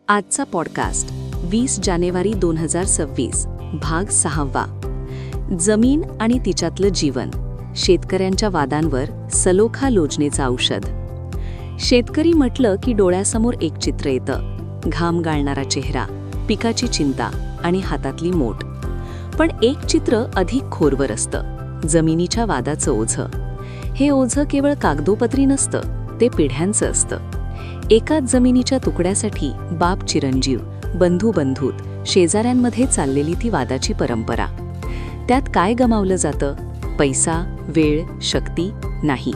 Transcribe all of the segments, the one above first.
आजचा पॉडकास्ट 20 जानेवारी 2026 भाग 6. जमीन आणि तिच्यातलं जीवन, शेतकऱ्यांच्या वादांवर सलोखा लोजनेचं औषध. शेतकरी म्हटलं की डोळ्यासमोर एक चित्र येतं, घाम गाळणारा चेहरा, पिकाची चिंता आणि हातातली मोठ. पण एक चित्र अधिक खोलवर असतं, जमिनीच्या वादाचं ओझं. हे ओझं केवळ कागदोपत्री नसतं, ते पिढ्यांचं असतं. एकाच जमिनीच्या तुकड्यासाठी बाप चिरंजीव, बंधू बंधूत, शेजाऱ्यांमध्ये चाललेली ती वादाची परंपरा. त्यात काय गमावलं जातं? पैसा, वेळ, शक्ती नाही.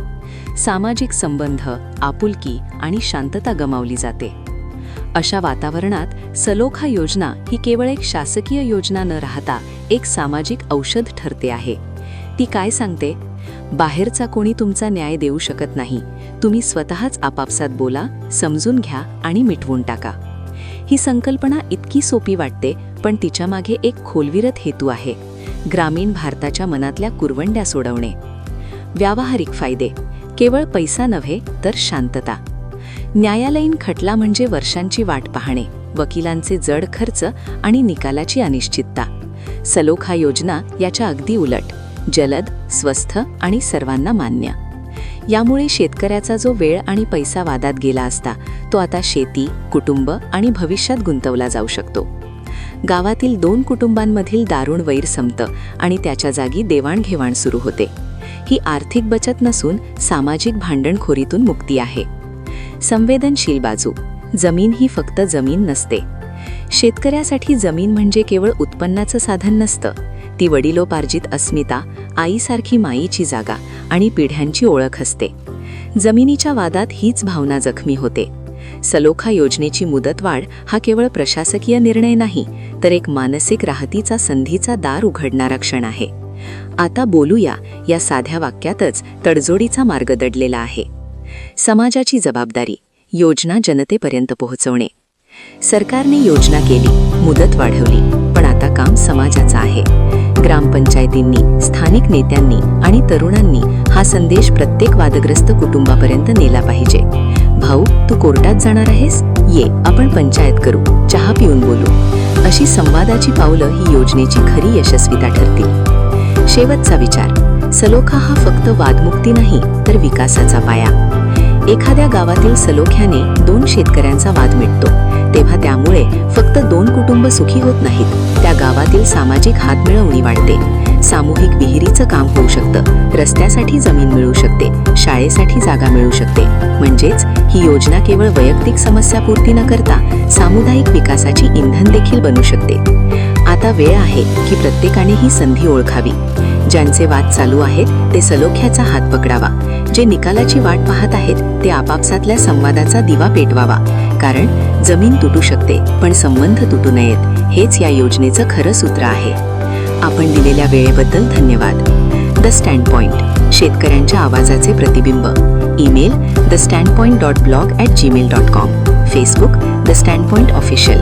सामाजिक संबंध, आपुलकी आणि शांतता गमावली जाते. अशा वातावरणात सलोखा योजना ही केवळ एक शासकीय योजना न राहता एक सामाजिक औषध ठरते आहे. ती काय सांगते? बाहेरचा कोणी तुमचा न्याय देऊ शकत नाही. तुम्ही स्वतःच आपापसात बोला, समजून घ्या आणि मिटवून टाका. ही संकल्पना इतकी सोपी वाटते, पण तिच्यामागे एक खोलविरत हेतू आहे. ग्रामीण भारताच्या मनातल्या कुरवंड्या सोडवणे. व्यावहारिक फायदे: केवळ पैसा नव्हे तर शांतता. न्यायालयीन खटला म्हणजे वर्षांची वाट पाहणे, वकिलांचे जड खर्च आणि निकालाची अनिश्चितता. सलोखा योजना याच्या अगदी उलट, जलद, स्वस्थ आणि सर्वांना मान्य. यामुळे शेतकऱ्याचा जो वेळ आणि पैसा वादात गेला असता, तो आता शेती, कुटुंब आणि भविष्यात गुंतवला जाऊ शकतो. गावातील 2 कुटुंबांमधील दारुण वैर संपतं आणि त्याच्या जागी देवाणघेवाण सुरू होते. ही आर्थिक बचत नसून सामाजिक भांडणखोरीतून मुक्ती आहे. संवेदनशील बाजू: जमीन ही फक्त जमीन नसते. शेतकऱ्यासाठी जमीन म्हणजे केवळ उत्पन्नाचं साधन नसतं. ती वडिलोपार्जित अस्मिता, आईसारखी माईची जागा आणि पिढ्यांची ओळख असते. जमिनीच्या वादात हीच भावना जखमी होते. सलोखा योजनेची मुदतवाढ हा केवळ प्रशासकीय निर्णय नाही, तर एक मानसिक राहतीचा संधीचा दार उघडणारा क्षण आहे. आता बोलूया या साध्या वाक्यातच तडजोडीचा मार्ग दडलेला आहे. समाजाची जबाबदारी: योजना जनतेपर्यंत पोहोचवणे. सरकारने योजना केली, मुदत वाढवली, पण आता काम समाजाचं आहे. ग्रामपंचायतींनी, स्थानिक नेत्यांनी आणि तरुणांनी हा संदेश प्रत्येक वादग्रस्त कुटुंबापर्यंत नेला पाहिजे. भाऊ, तू कोर्टात जाणार आहेस? ये, आपण पंचायत करू, चहा पिऊन बोलू. अशी संवादाची पावलं ही योजनेची खरी यशस्वीता ठरतील. शेवटचा विचार: सलोखा हा फक्त वादमुक्ती नाही, तर विकासाचा पाया. एखाद्या गावातील सलोख्याने 2 शेतकऱ्यांचा वाद मिटतो, तेव्हा त्यामुळे फक्त 2 कुटुंब सुखी होत नाहीत, त्या गावातील सामाजिक हातमिळवणी वाढते. सामूहिक विहिरीचं काम होऊ शकतं, रस्त्यासाठी जमीन मिळू शकते, शाळेसाठी जागा मिळू शकते. म्हणजेच ही योजना केवळ वैयक्तिक समस्यापूर्ती न करता सामुदायिक विकासाची इंधन देखील बनू शकते. आता वेळ आहे की प्रत्येकाने ही संधी ओळखावी. ज्यांचे वाद चालू आहेत ते सलोख्याचा हात पकडावा. जे निकालाची वाट पाहत आहेत ते आपापसातल्या संवादाचा दिवा पेटवावा. कारण जमीन तुटू शकते, पण संबंध तुटू नयेत, हेच या योजनेचं खरं सूत्र आहे. आपण दिलेल्या वेळेबद्दल धन्यवाद. द स्टँड पॉइंट, शेतकऱ्यांच्या आवाजाचे प्रतिबिंब. Email thestandpoint.blog@gmail.com. Facebook the stand point official.